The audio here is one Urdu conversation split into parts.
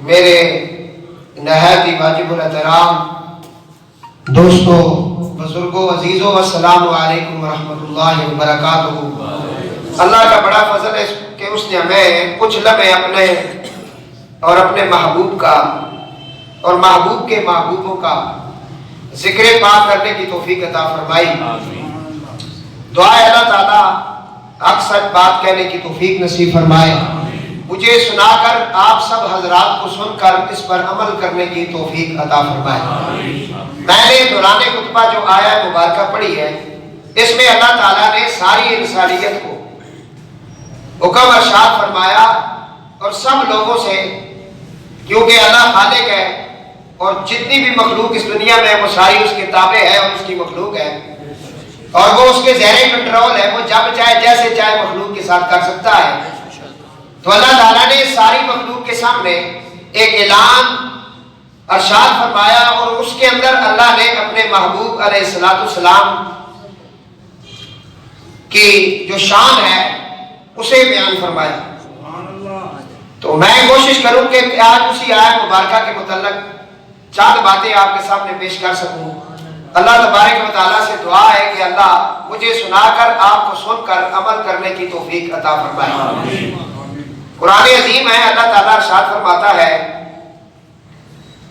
میرے نہایت ہی واجب الاحترام دوستوں، بزرگوں، عزیزوں، السلام علیکم ورحمۃ اللہ وبرکاتہ۔ اللہ کا بڑا فضل ہے کہ اس نے ہمیں کچھ لمحے اپنے اور اپنے محبوب کا اور محبوب کے محبوبوں کا ذکر پاک کرنے کی توفیق عطا فرمائی۔ دعا ہے اللہ تعالیٰ اکثر بات کہنے کی توفیق نصیب فرمائے، مجھے سنا کر آپ سب حضرات کو سن کر اس پر عمل کرنے کی توفیق عطا فرمائے۔ میں نے دوران خطبہ جو آیہ مبارکہ پڑھی ہے، اس میں اللہ تعالیٰ نے ساری انسانیت کو حکم ارشاد فرمایا اور سب لوگوں سے، کیونکہ اللہ خالق ہے اور جتنی بھی مخلوق اس دنیا میں وہ ساری اس کے تابع ہے اور اس کی مخلوق ہے اور وہ اس کے زیر کنٹرول ہے، وہ جب چاہے جیسے چاہے مخلوق کے ساتھ کر سکتا ہے۔ تو اللہ تعالیٰ نے ساری مخلوق کے سامنے ایک اعلان ارشاد فرمایا اور اس کے اندر اللہ نے اپنے محبوب علیہ السلام کی جو شان ہے اسے بیان فرمایا۔ تو میں کوشش کروں کہ آج اسی آیت مبارکہ کے متعلق چند باتیں آپ کے سامنے پیش کر سکوں۔ اللہ تبارک و تعالیٰ سے دعا ہے کہ اللہ مجھے سنا کر آپ کو سن کر عمل کرنے کی توفیق عطا فرمائے۔ قرآن عظیم ہے، اللہ تعالیٰ ارشاد فرماتا ہے،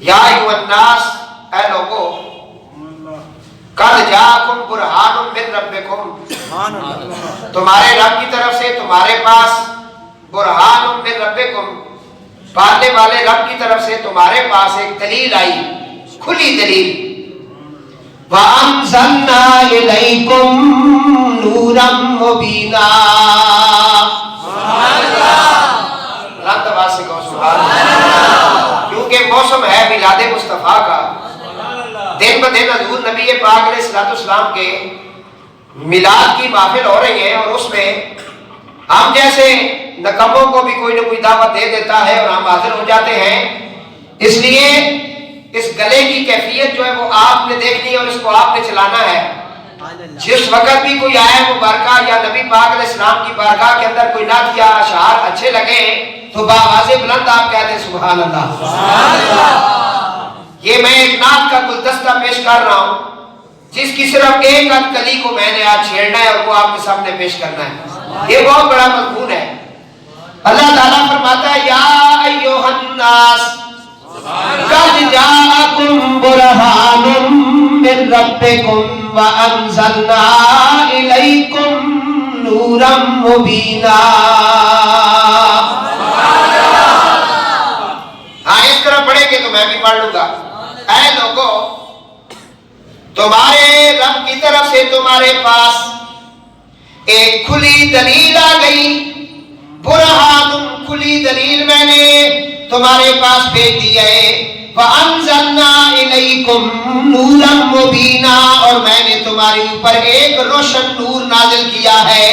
یا ایھا الناس، اے لوگو، قد جاءکم برہان من ربکم، تمہارے رب کی طرف سے تمہارے پاس برہان من ربکم، پالنے والے رب کی طرف سے تمہارے پاس ایک دلیل آئی، کھلی دلیل۔ وَأَنزَلْنَا إِلَيْكُمْ نُورًا مُبِينًا، کیونکہ موسم ہے میلاد مصطفیٰ کا، دن بدن حضور نبی پاک علیہ السلام کے میلاد کی محفل ہو رہی ہے اور اس میں ہم جیسے نکموں کو بھی کوئی نہ کوئی دعوت دے دیتا ہے اور ہم حاضر ہو جاتے ہیں۔ اس لیے اس گلے کی کیفیت جو ہے وہ آپ نے دیکھنی ہے اور اس کو آپ نے چلانا ہے۔ جس وقت بھی کوئی آیت مبارکہ یا نبی پاک علیہ السلام کی بارگاہ کے اندر کوئی نعت یا اشعار اچھے لگے تو بآواز بلند آپ کہتے ہیں سبحان اللہ۔ یہ میں ایک نعت کا گلدستہ پیش کر رہا ہوں جس کی صرف ایک کلی کو میں نے آج چھیڑنا ہے اور وہ آپ کے سامنے پیش کرنا ہے۔ یہ بہت بڑا مضمون ہے۔ اللہ تعالیٰ فرماتا ہے، یا ایھا الناس قد جاءکم برہان من ربکم وانزلنا الیکم نورا مبینا۔ ہاں اس طرح پڑھیں گے تو میں بھی پڑھ لوں گا۔ اے لوگو، تمہارے رب کی طرف سے تمہارے پاس ایک کھلی دلیل آ گئی، برہان، کھلی دلیل میں نے تمہارے پاس بھیج دی ہے۔ وَأَنزَلْنَا إِلَيْكُمْ نُورًا مُبِينًا، اور میں نے تمہارے اوپر ایک روشن نور نازل کیا ہے۔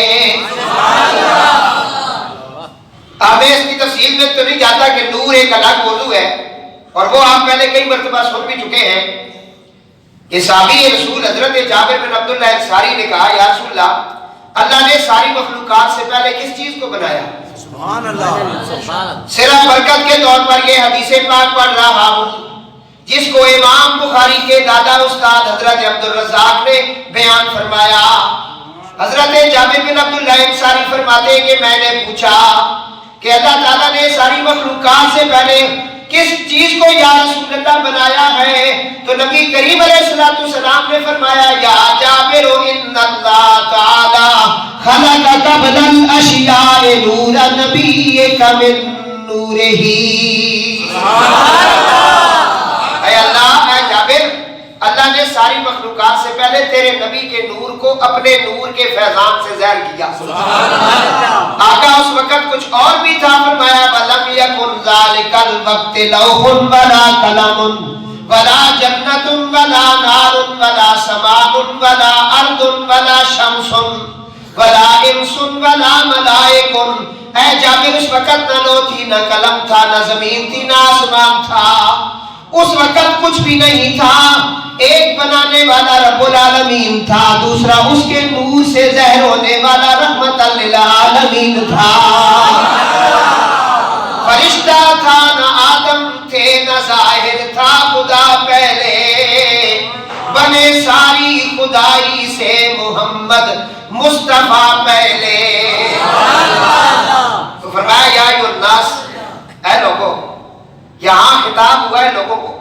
اب میں اس کی تفصیل میں تو نہیں جاتا کہ نور ایک الگ موضوع ہے اور وہ آپ پہلے کئی مرتبہ سن بھی چکے ہیں کہ صحابی رسول حضرت جابر بن عبداللہ انصاری نے کہا، یا رسول اللہ نے ساری مخلوقات سے پہلے کس چیز کو بنایا؟ سبحان اللہ۔ صرف برکت کے طور پر یہ حدیث پاک پڑھ رہا ہوں جس کو امام بخاری کے دادا استاد حضرت عبدالرزاق نے بیان فرمایا۔ حضرت جابر بن عبداللہ انصاری فرماتے ہیں کہ میں نے پوچھا کہ اللہ تعالیٰ نے ساری مخلوقات سے پہلے کس چیز کو یا رسول اللہ بنایا ہے؟ تو نبی کریم علیہ السلام نے فرمایا، یا جابر ان اللہ تعالی خلق قبل الاشیاء نور نبیک من نورہ۔ اے اللہ، اے جابر، اللہ نے ساری مخلوقات سے پہلے تیرے نبی کے نور کو اپنے نور کے فیضان سے ظاہر کیا۔ آقا اس وقت کچھ اور بھی تھا، فرمایا وَلَمْ يَكُنْ ذَلِكَ الْوَقْتِ لَوْحٌ وَلَا قَلَمٌ وَلَا جَنَّةٌ وَلَا نَارٌ وَلَا سَمَاءٌ وَلَا أَرْضٌ وَلَا شَمْسٌ وَلَا إِنسٌ وَلَا مَلَائِكٌ۔ اے جابر، اس وقت نہ لو تھی، نہ قلم تھا، نہ زمین تھی، نہ آسمان تھا، اس وقت کچھ بھی نہیں تھا۔ ایک بنانے والا رب العالمین تھا، دوسرا اس کے نور سے ظاہر ہونے والا رحمت للعالمین تھا۔ فرشتہ تھا نہ آدم کون ساری خدائی سے محمد مصطفیٰ پہلے. تو فرمایا یا ایھا الناس، اے لوگوں. یہاں خطاب ہوا ہے لوگوں کو،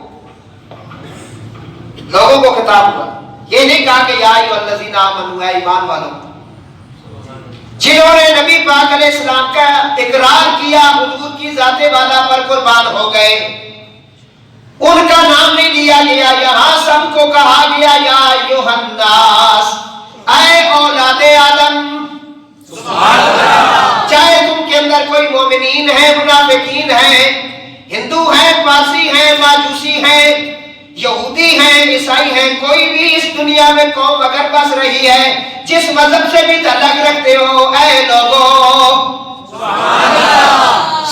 لوگوں کو خطاب ہوا. یہ نہیں کہا کہ یا ایھا الذین آمنوا، اے ایمان والوں. جنہوں نے نبی پاک علیہ السلام کا اقرار کیا، حضور کی ذات والا پر قربان ہو گئے، ان کا نام نہیں لیا گیا. یہاں سب کو کہا گیا یا ایھا الناس، اے اولاد آدم. چاہے تم کے اندر کوئی مومنین ہیں، منافقین ہیں، ہندو ہیں، پارسی ہیں، ماجوسی ہیں، یہودی ہیں، عیسائی ہیں، کوئی بھی اس دنیا میں قوم اگر بس رہی ہے، جس مذہب سے بھی تعلق رکھتے ہو، اے لوگوں،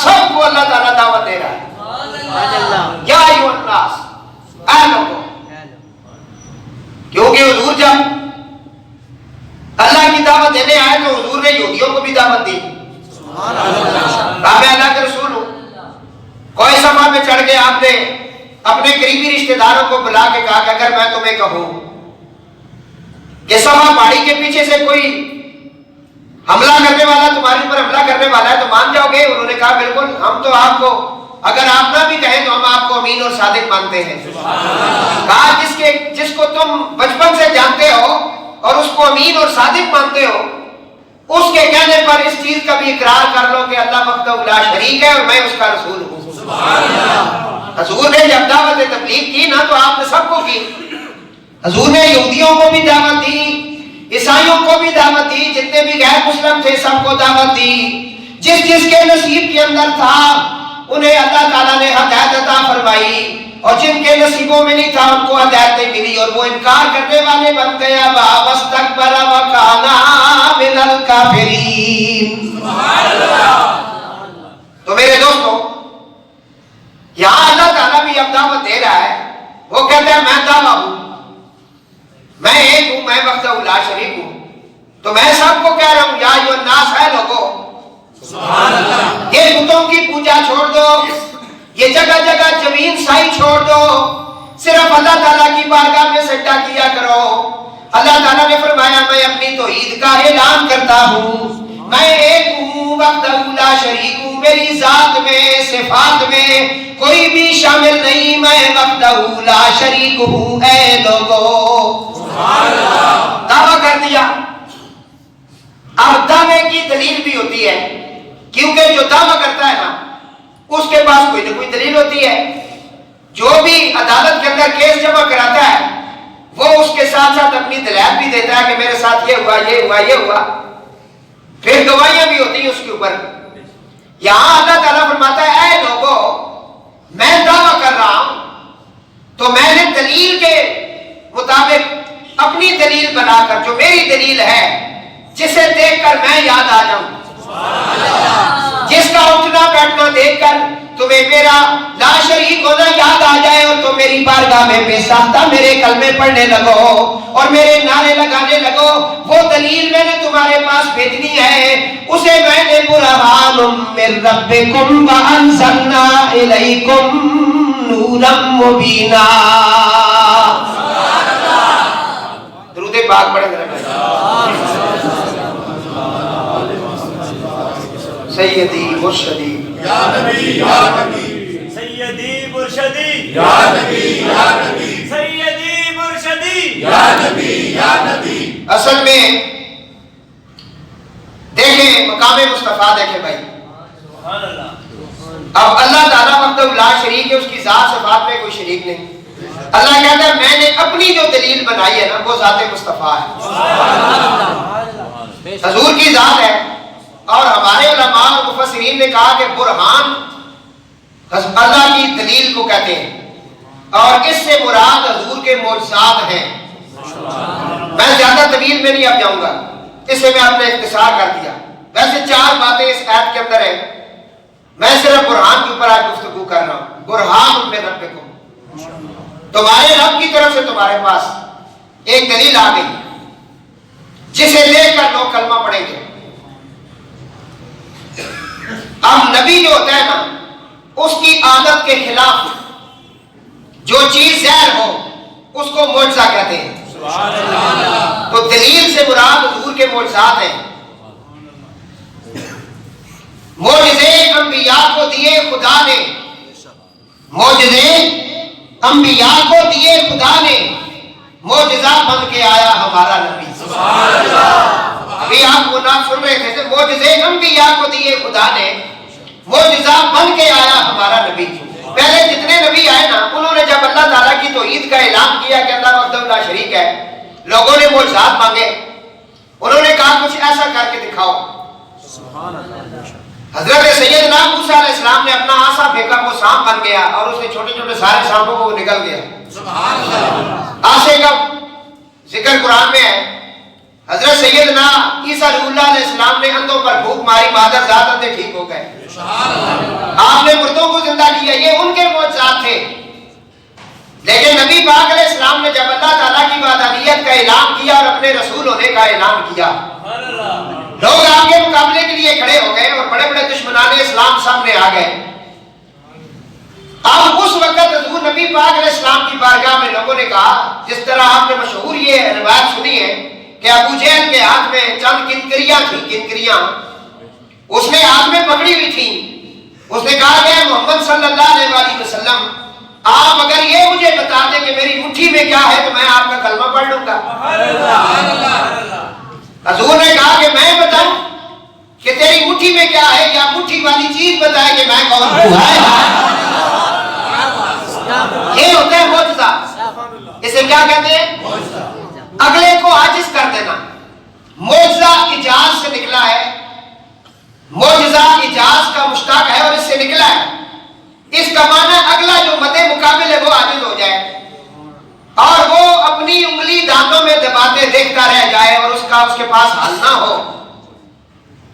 سب کو اللہ تعالیٰ دعوت دے رہا ہے. یا ایھا الناس، اے لوگوں. کیونکہ حضور جب اللہ کی دعوت دینے آئے تو حضور نے یہودیوں کو بھی دعوت دی. میں اللہ کے رسول ہوں. کوئی صفحہ میں چڑھ کے آپ نے اپنے قریبی رشتہ داروں کو بلا کے کہا کہ اگر میں تمہیں کہوں کہ صفحہ پہاڑی کے پیچھے سے کوئی حملہ کرنے والا تمہارے اوپر حملہ کرنے والا ہے تو مان جاؤ گے؟ انہوں نے کہا بالکل، ہم تو آپ کو اگر آپ نہ بھی کہیں تو ہم آپ کو امین اور صادق مانتے ہیں. کہا جس کو تم بچپن سے جانتے ہو اور اس کو امین اور صادق مانتے ہو، اس کے کہنے پر اس چیز کا بھی اقرار کر لو کہ اللہ وحدہ لا شریک ہے اور میں اس کا رسول ہوں. حضور نے جب دعوت تبلیغ کی نا تو آپ نے سب کو کی. حضور نے یہودیوں کو بھی دعوت دی، عیسائیوں کو بھی دعوت دی، جتنے بھی غیر مسلم تھے سب کو دعوت دی. جس کے نصیب کے اندر تھا انہیں اللہ تعالیٰ نے ہدایت عطا فرمائی، اور جن کے نصیبوں میں نہیں تھا ان کو ہدایت نہیں ملی اور وہ انکار کرنے والے بن گیا. واستکبر وکان من الکافرین. تو میرے دوستو، یہاں اللہ تعالیٰ بھی اب دعوت دے رہا ہے. وہ کہتا ہے میں دعویٰ ہوں، میں ایک ہوں، میں وحدہ لا شریک ہوں. تو میں سب کو کہہ رہا ہوں یا ایھا الناس، ہے لوگوں، یہ بتوں کی پوجا چھوڑ دو، یہ جگہ جگہ زمین سائی چھوڑ دو، صرف اللہ تعالیٰ کی بارگاہ میں سجدہ کیا کرو. اللہ تعالیٰ نے فرمایا میں اپنی توحید کا اعلان کرتا ہوں، میں ایک ہوں، وحدہ لا شریک ہوں. میری ذات میں، صفات میں کوئی بھی شامل نہیں، میں وحدہ لا شریک ہوں. اے لوگوں، دعویٰ کر دیا. اب دعوے کی دلیل بھی ہوتی ہے، کیونکہ جو دعویٰ کرتا ہے نا اس کے پاس کوئی نہ کوئی دلیل ہوتی ہے. جو بھی عدالت کے اندر کیس جمع کراتا ہے وہ اس کے ساتھ ساتھ اپنی دلائل بھی دیتا ہے کہ میرے ساتھ یہ ہوا، یہ ہوا، یہ ہوا. پھر گواہیاں بھی ہوتی ہیں اس کے اوپر. یہاں اللہ تعالیٰ فرماتا ہے اے لوگوں، میں دعویٰ کر رہا ہوں تو میں نے دلیل کے مطابق اپنی دلیل بنا کر، جو میری دلیل ہے، جسے دیکھ کر میں یاد آ جاؤں، جس کا اٹھنا بیٹھنا دیکھ کر تمہیں میرا لا شریک ہونا یاد آ جائے اور تم میری بارگاہ میں بے ساختہ میرے کلمے پڑھنے لگو اور میرے نعرے لگانے لگو. وہ دلیل میں نے تمہارے پاس بھیجنی ہے، اسے میں نے برہان من ربکم وانزلنا الیکم نورا مبینا. درود پاک پڑھیں ذرا. سیدی مرشدی یا نبی یا نبی، سیدی مرشدی یا نبی یا نبی، سیدی مرشدی یا نبی یا نبی. اصل میں دیکھیں مقام مصطفیٰ، دیکھیں بھائی، سبحان اللہ. اب اللہ تعالیٰ وحدہ لا شریک ہے، اس کی ذات صفات میں کوئی شریک نہیں. اللہ کہتا ہے میں نے اپنی جو دلیل بنائی ہے نا وہ ذات مصطفیٰ ہے. حضور کی ذات ہے. اور ہمارے علماء اور مفسرین نے کہا کہ برہان اللہ کی دلیل کو کہتے ہیں اور اس سے مراد حضور کے معجزات ہیں. میں زیادہ طویل میں نہیں اب جاؤں گا، اسے میں اپنے اختصار کر دیا. ویسے 4 باتیں اس آیت کے اندر ہیں، میں صرف برہان کے اوپر آج گفتگو کر رہا ہوں. برہان من ربکم، تمہارے رب کی طرف سے تمہارے پاس ایک دلیل آ گئی جسے دیکھ کر لوگ کلمہ پڑھیں گے. اب نبی جو ہوتا ہے نا اس کی عادت کے خلاف جو چیز زہر ہو اس کو معجزہ کہتے ہیں. تو دلیل سے مراد حضور کے معجزات ہیں. معجزے انبیاء کو دیے خدا نے, معجزے انبیاء کو دیے خدا نے, معجزہ بن کے آیا ہمارا نبی. ابھی آپ گناہ سن رہے تھے, معجزے انبیاء کو دیے خدا نے, معجزہ بن کے آیا ہمارا نبی. پہلے جتنے نبی آئے نا, انہوں نے جب اللہ تعالیٰ کی توحید کا اعلان کیا کہ اللہ وحدہ لا شریک ہے, لوگوں نے معجزات مانگے. انہوں نے کہا کچھ ایسا کر کے دکھاؤ. حضرت سیدنا موسیٰ علیہ السلام نے اپنا عصا پھینکا, وہ سانپ بن گیا اور اس نے چھوٹے چھوٹے سارے سانپوں کو نکل گیا. عصے کا ذکر قرآن میں ہے. حضرت سیدنا عیسیٰ روح اللہ علیہ السلام نے اندھوں پر پھونک ماری, مادر ذات اندھے ٹھیک ہو گئے. آپ نے مردوں کو زندہ کیا, یہ ان کے معجزات تھے. لیکن نبی پاک علیہ السلام نے جب اللہ تعالیٰ کی وحدانیت کا اعلان کیا اور اپنے رسول ہونے کا اعلان کیا, لوگ آپ کے مقابلے کے لیے کھڑے ہو گئے اور بڑے بڑے دشمنان اسلام سامنے آ گئے. اب اس وقت حضور نبی پاک علیہ السلام کی بارگاہ میں لوگوں نے کہا, جس طرح آپ نے مشہور یہ روایت سنی ہے کہ ابو جہل کے ہاتھ میں چند کنکریاں تھیں, کنکریاں اس نے ہاتھ میں پکڑی ہوئی تھیں. اس نے کہا کہ محمد صلی اللہ علیہ وآلہ وسلم, آپ اگر یہ مجھے بتا دیں کہ میری مٹھی میں کیا ہے تو میں آپ کا کلمہ پڑھ لوں گا. حضور نے کہا کہ میں بتاؤں کہ تیری مٹھی میں کیا ہے, یا مٹھی والی چیز بتائے کہ میں کون ہوں. یہ ہوتا ہے معجزہ. اسے کیا کہتے ہیں؟ اگلے کو عاجز کر دینا. معجزہ اجاز سے نکلا ہے, معجزہ اجاز کا مشتق ہے اور اس سے نکلا ہے. اس کا معنی اگلا جو مد مقابل ہے وہ عاجز ہو جائے اور وہ اپنی انگلی دانتوں میں دباتے دیکھتا رہ جائے اور اس کے پاس حل نہ ہو.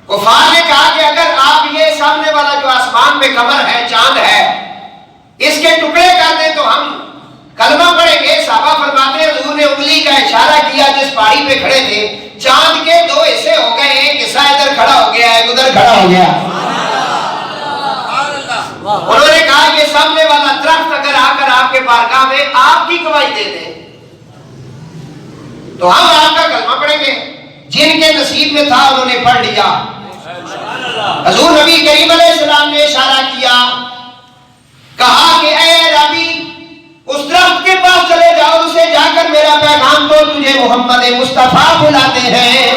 کفار نے کہا کہ اگر آپ یہ سامنے والا جو آسمان میں قمر ہے, چاند ہے, اس کے ٹکڑے کر دیں تو ہم کلمہ پڑھیں گے. صحابہ فرماتے ہیں حضور نے انگلی کا اشارہ کیا جس پہاڑی پہ کھڑے تھے, چاند کے دو حصے ہو گئے, ایک حصہ ادھر کھڑا ہو گیا, ایک ادھر کھڑا ہو گیا. انہوں نے کہا کہ سامنے والا درخت اگر آ کر آپ کے بارگاہ میں آپ کی گواہی دے دے تو ہم آپ کا کلمہ پڑھیں گے. جن کے نصیب میں تھا انہوں نے پڑھ لیا. حضور نبی کریم علیہ السلام نے اشارہ کیا, کہا کہ اے ربی اس درخت کے پاس چلے جاؤ, اسے جا کر میرا پیغام دو, تجھے محمد مصطفیٰ بلاتے ہیں.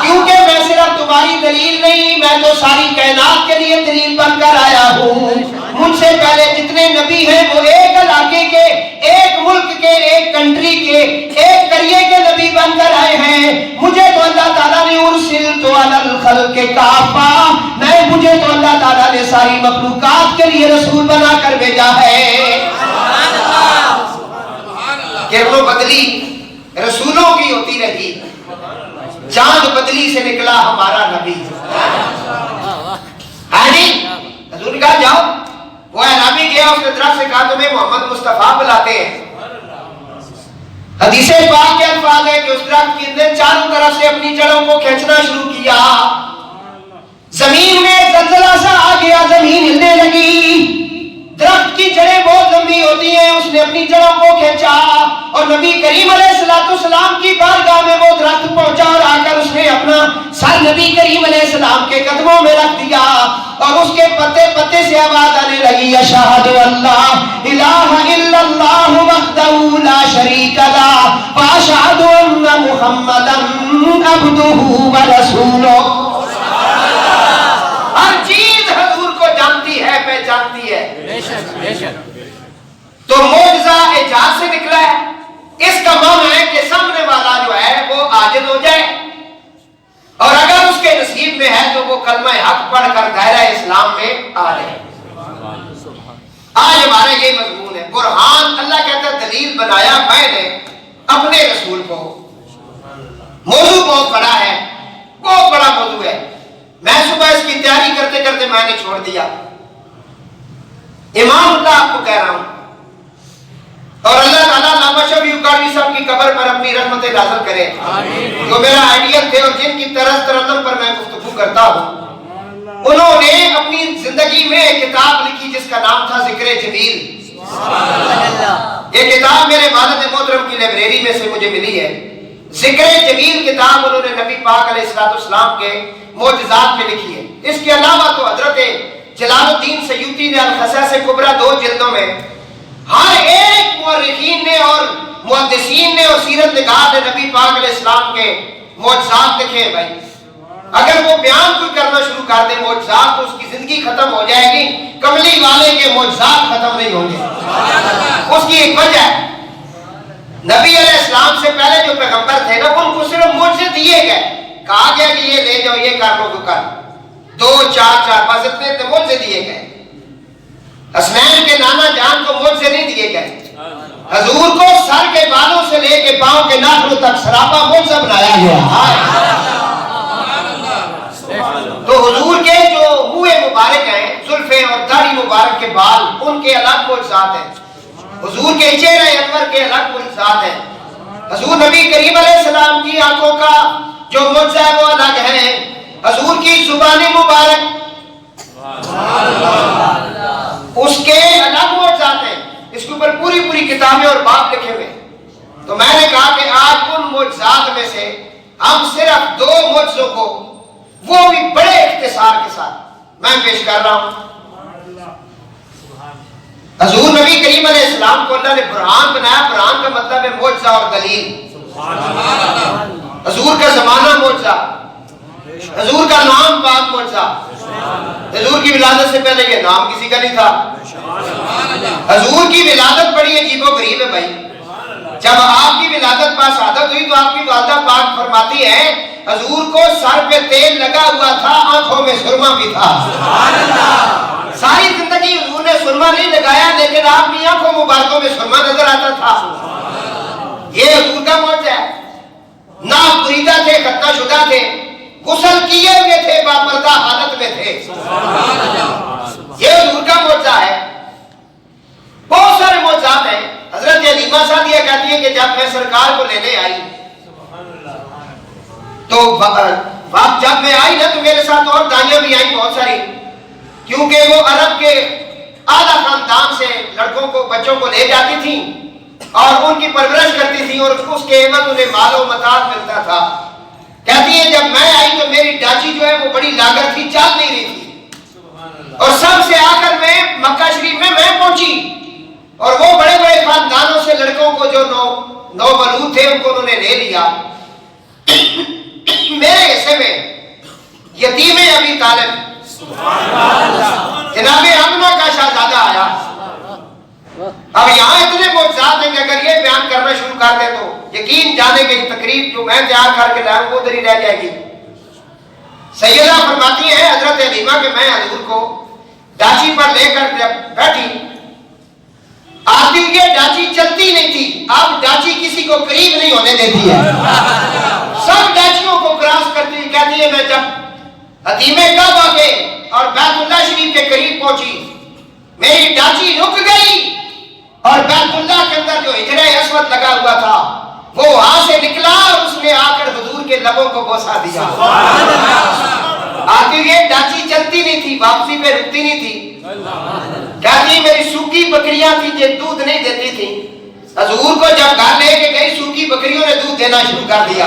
کیونکہ میں صرف تمہاری دلیل نہیں, میں تو ساری کائنات کے لیے دلیل بن کر آیا ہوں. مجھ سے پہلے جتنے نبی ہیں وہ ایک علاقے کے, ایک ملک کے, ایک کنٹری کے, ایک قریے کے نبی بن کر آئے ہیں. مجھے تو اللہ تعالیٰ نے ارسلت علی الخلق کافہ, مجھے تو اللہ تعالیٰ نے ساری مخلوقات کے لیے رسول بنا کر بھیجا ہے. کہ وہ بدلی رسولوں کی ہوتی رہی, چاند بدلی سے نکلا ہمارا نبی. حضور نے کہا جاؤ. وہ اعرابی گیا, اس نے طرف سے کہا تمہیں محمد مصطفیٰ بلاتے ہیں. حدیث پاک کے الفاظ ہے کہ اس درخت کی اندر چاروں طرف سے اپنی جڑوں کو کھینچنا شروع کیا. زمین میں زلزلہ سا آ گیا, زمین ہلنے لگی. درخت کی جڑیں بہت لمبی ہوتی ہیں, اس نے اپنی جڑوں کو کھینچا اور نبی کریم علیہ السلام کی بارگاہ میں وہ درخت پہنچا اور آ کر اس نے اپنا سر نبی کریم علیہ السلام کے قدموں میں رکھ دیا اور اس کے پتے پتے سے آواز آنے لگی, اشہد اللہ الہ الا اللہ وحدہ لا شریک لہ واشہد ان محمدا عبدہ ورسولہ. ہر چیز حضور کو جانتی ہے, پہچانتی ہے. تو معجزہ اعجاز سے نکلا ہے. اس کا معنی ہے کہ سامنے والا جو ہے وہ عاجز ہو جائے اور اگر اس کے نصیب میں ہے تو وہ کلمہ حق پڑھ کر دائرہ اسلام میں آ جائے. آج ہمارا یہ مضمون ہے. برہان, اللہ کہتا ہے دلیل بنایا میں نے اپنے رسول کو. موضوع بہت بڑا ہے, بہت بڑا موضوع ہے. میں صبح اس کی تیاری کرتے کرتے میں نے چھوڑ دیا. امام اللہ آپ کو کہہ رہا ہوں اور اللہ تعالیٰ علامہ شفیع قادری صاحب کی قبر پر اپنی رحمت نازل کرے. جو میرا آئیڈیل تھے اور جن کی طرز ترنم پر میں گفتگو کرتا ہوں, انہوں نے اپنی زندگی میں ایک کتاب لکھی جس کا نام تھا ذکر جمیل. یہ کتاب میرے والد محترم کی لائبریری میں سے مجھے ملی ہے. ذکر جمیل کتاب انہوں نے نبی پاک علیہ السلام کے معجزات پہ لکھی ہے. اس کے علاوہ تو حضرت جلال الدین سیوطی نے القصص کبریٰ 2 جلدوں میں ہر ایک مورخین نے اور محدثین نے اور سیرت نگار نے نبی پاک علیہ السلام کے معجزات لکھے ہیں. بھائی اگر وہ بیان کوئی کرنا شروع کر دے معجزات تو اس کی زندگی ختم ہو جائے گی. کملی والے کے معجزات ختم نہیں ہوں گے. اس کی ایک وجہ ہے نبی علیہ السلام سے پہلے جو پیغمبر تھے نا ان کو صرف معجزے دیے گئے. کہا گیا کہ یہ لے جاؤ یہ کر لو تو کر 2 4 بس اتنے معجزے دیے گئے. حسنین کے نانا جان کو معجزے نہیں دیے گئے. حضور کو سر کے بالوں سے لے کے پاؤں کے ناخنوں تک سراپا معجزہ بنایا گیا. تو حضور کے جو منہ مبارک ہیں زلفیں اور داڑھی مبارک کے بال ان کے الگ معجزات ہیں. حضور کے چہرے انور کے الگ معجزات ہیں. حضور نبی کریم علیہ السلام کی آنکھوں کا جو معجزہ ہے وہ الگ ہے. حضور کی زبان مبارک اس کے الگ معجزات ہیں. اس کے اوپر پوری کتابیں اور باب لکھے ہوئے. تو میں نے کہا کہ آج ان معجزات میں سے ہم صرف 2 معجزوں کو وہ بھی بڑے اختصار کے ساتھ میں پیش کر رہا ہوں. حضور نبی کریم علیہ السلام کو اللہ نے برہان بنایا. برہان کا مطلب ہے معجزہ اور دلیل. حضور کا زمانہ معجزہ, حضور کا نام پاک معجزہ. حضور کی ولادت سے پہلے یہ نام کسی کا نہیں تھا. حضور کی ولادت بڑی عجیب و غریب ہے بھائی. جب آپ کی ولادت با سعادت ہوئی تو آپ کی والدہ پاک فرماتی ہے حضور کو سر پہ تیل لگا ہوا تھا, آنکھوں میں سرما بھی تھا. ساری زندگی حضور نے سرما نہیں لگایا لیکن آپ کی آنکھوں مبارکوں میں سرما نظر آتا تھا. یہ حضور کا معجزہ ہے. ناپ بریدہ تھے, ختنہ شدہ تھے, غسل کیے ہوئے تھے, باپردہ حالت میں تھے. یہ حضور کا معجزہ ہے. بہت سارے معجزات ہیں. حضرت علیمہ سعدیہ کہتی ہے کہ جب میں سرکار کو لینے آئی تو جب میں آئی نا تو میرے ساتھ اور دائیاں بھی آئیں بہت ساری, کیونکہ وہ عرب کے اعلیٰ خاندان سے لڑکوں کو بچوں کو لے جاتی تھیں اور ان کی پرورش کرتی تھیں اور اس کے عوض انہیں مال و متاع ملتا تھا. کہتی ہے جب میں آئی تو میری ڈاچی جو ہے وہ بڑی لاغر تھی, چل نہیں رہی تھی اور سب سے آخر میں مکہ شریف میں پہنچی اور وہ بڑے بڑے خاندانوں سے لڑکوں کو جو نو مولود تھے ان کو انہوں نے لے لیا. میرے حصے میں یتیم ابی طالب جناب امنہ کا شہزادہ آیا. اب یہاں اتنے معجزات ہیں کہ اگر یہ بیان کرنا شروع کر دیں تو یقین جانے کی تقریب جو میں تیار کر کے لایا وہ ادھر ہی رہ جائے گی. سیدہ فرماتی ہیں حضرت علیمہ کہ میں حضور کو ڈاچی پر لے کر جب بیٹھی آتی یہ ڈاچی چلتی نہیں تھی. اب ڈاچی کسی کو قریب نہیں ہونے دیتی ہے, سب ڈاچیوں کو کراس کرتی. کہتی ہے میں جب حتیمِ کعبہ کے اور بیت اللہ شریف کے قریب پہنچی میری ڈاچی رک گئی اور بیت اللہ کے اندر جو حجرہ اسود لگا ہوا تھا وہ وہاں سے نکلا اور اس نے آ کر حضور کے لبوں کو بوسا دیا. آتی یہ ڈاچی چلتی نہیں تھی, واپسی پہ رکتی نہیں تھی. کہتی میری سوکھی بکریاں تھی جو دودھ نہیں دیتی تھی. حضور کو جب گھر لے کے گئی سوکھی بکریوں نے دودھ دینا شروع کر دیا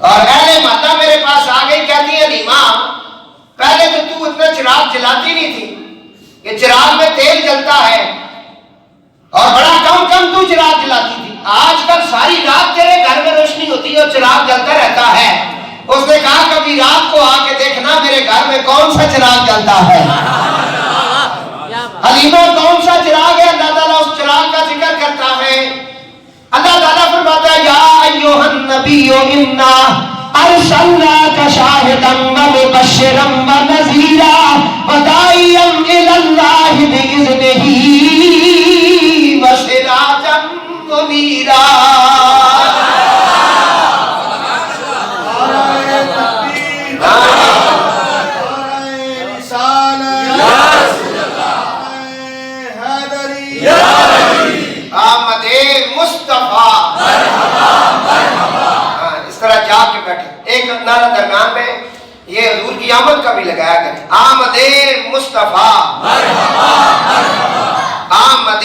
اور اہل محلہ میرے پاس آ گئی. کہتی ہے علیمہ پہلے تو اتنا چراغ جلاتی نہیں تھی کہ چراغ میں تیل جلتا ہے اور بڑا کم تو چراغ جلاتی تھی. آج کل ساری رات تیرے گھر میں روشنی ہوتی ہے اور چراغ جلتا رہتا ہے. اس نے کہا کبھی رات کو آ کے دیکھنا میرے گھر میں کون سا چراغ جلتا ہے. حلیمہ کون سا چراغ ہے؟ اللہ تعالیٰ اس چراغ کا ذکر کرتا ہے. اللہ تعالیٰ فرماتا ہے یا ایھا النبی انا ارسلناک شاہدا ومبشرا ونذیرا وداعیا الی اللہ باذنہ وسراجا منیرا. ایک نعرہ درمیان میں یہ حضور کی آمد کا بھی لگایا گیا. آمد مصطفیٰ مرحبا مرحبا, آمد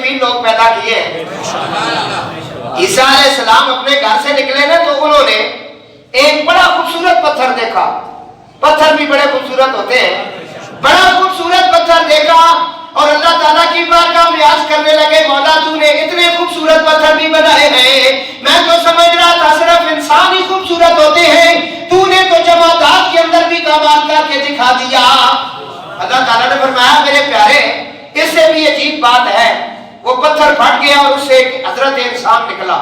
مسلمین لوگ پیدا کیے ہیں. عیسیٰ علیہ السلام اپنے گھر سے نکلے نا تو انہوں نے ایک بڑا خوبصورت پتھر دیکھا. پتھر بھی بڑے خوبصورت ہوتے ہیں. بڑا خوبصورت پتھر دیکھا اور اللہ تعالیٰ کی بارگاہ میں عرض کرنے لگے مولا تو نے اتنے خوبصورت پتھر بھی بنائے ہیں, میں تو سمجھ رہا تھا صرف انسان ہی خوبصورت ہوتے ہیں, تو نے تو جمادات کے اندر بھی کمال کر کے دکھا دیا. اللہ تعالیٰ نے فرمایا میرے پیارے اس سے بھی عجیب بات ہے. وہ پتھر پھٹ گیا اور اس سے ایک حضرت انسان نکلا,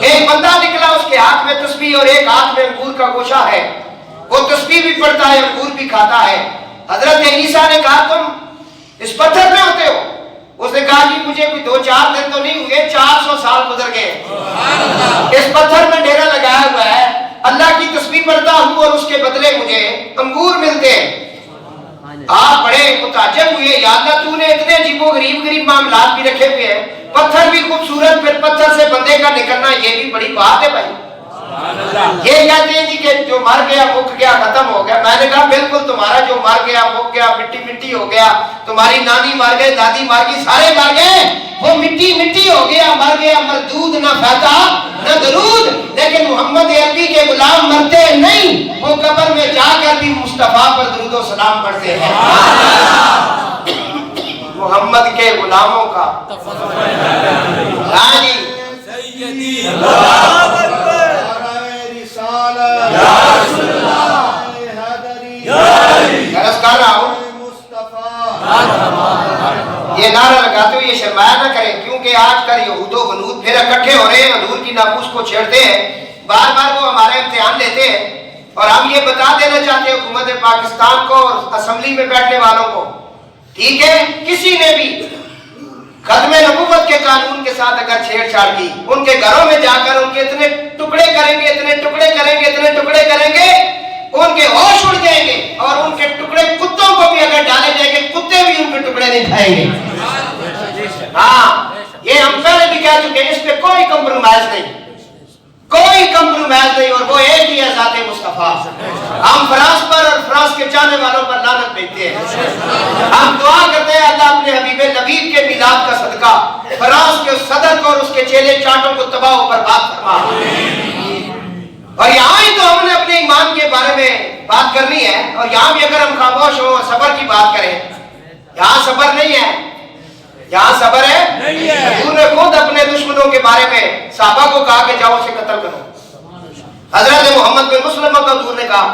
ایک بندہ نکلا, اس کے ہاتھ میں تسبیح اور ایک ہاتھ میں انگور کا گوشہ ہے. وہ تسبیح بھی پڑھتا ہے انگور بھی کھاتا ہے. حضرت عیسیٰ نے کہا تم اس پتھر میں ہوتے ہو؟ اس نے کہا جی مجھے کوئی 2-4 دن تو نہیں ہوئے, 400 سال گزر گئے. اس پتھر میں ڈیرا لگایا ہوا ہے, اللہ کی تسبیح پڑھتا ہوں اور اس کے بدلے مجھے انگور ملتے ہیں. آپ بڑے متعجب ہوئے, یا اللہ تو نے اتنے عجیب و غریب معاملات بھی رکھے ہوئے ہیں, پتھر بھی خوبصورت, پھر پتھر سے بندے کا نکلنا یہ بھی بڑی بات ہے بھائی. یہ کہتے ہیں جی کہ جو مر گیا مک گیا ختم ہو گیا. میں نے کہا بالکل, تمہارا جو مر گیا مک گیا مٹی مٹی ہو گیا, تمہاری نانی مر گئے دادی مر گئی سارے مر گئے, وہ مٹی مٹی ہو گیا مر گیا, مردود نہ فاتح نہ درود. لیکن محمد عربی کے غلام مرتے نہیں, وہ قبر میں جا کر بھی مصطفیٰ پر درود و سلام پڑھتے ہیں. محمد کے غلاموں کا ہاں جی سیدی اللہ اکبر عرض کر رہا ہوں یہ نعرہ لگاتے ہوئے یہ شرمایا نہ کریں, کیونکہ آج کل یہود و غنود پھر اکٹھے ہو رہے ہیں, حضور کی ناموس کو چھیڑتے ہیں, بار بار وہ ہمارا امتحان لیتے ہیں. اور ہم یہ بتا دینا چاہتے ہیں حکومت پاکستان کو اور اسمبلی میں بیٹھنے والوں کو, ٹھیک ہے کسی نے بھی ختم نبوت کے قانون کے ساتھ اگر چھیڑ چھاڑ کی, ان کے گھروں میں جا کر ان کے اتنے ٹکڑے کریں گے, اتنے ٹکڑے کریں گے, اتنے ٹکڑے کریں گے, ان کے ہوش اڑ جائیں گے, اور ان کے ٹکڑے کتوں کو بھی اگر ڈالے جائیں گے کتے بھی ان کے ٹکڑے نہیں کھائیں گے. ہاں یہ ہم پہلے بھی کہہ چکے ہیں, اس پہ کوئی کمپرومائز نہیں, کوئی کمپرومائز نہیں, اور وہ ایک ہی ہے ذات مصطفیٰ. ہم فرانس پر اور فرانس کے چاہنے والوں پر لعنت بھیجتے ہیں. ہم دعا کرتے ہیں اللہ اپنے حبیب لبیب کے میلاد کا صدقہ فرانس کے صدر کو اور اس کے چیلے چاٹوں کو تباہ و برباد فرما. اور یہاں ہی تو ہم نے اپنے ایمان کے بارے میں بات کرنی ہے, اور یہاں بھی اگر ہم خاموش ہوں اور صبر کی بات کریں, یہاں صبر نہیں ہے, یہاں صبر ہے نہیں ہے. حضور نے خود اپنے دشمنوں کے بارے میں صحابہ کو کہا کہ جاؤ اسے قتل کرو. حضرت محمد بن مسلمہ کا حضور نے کہا,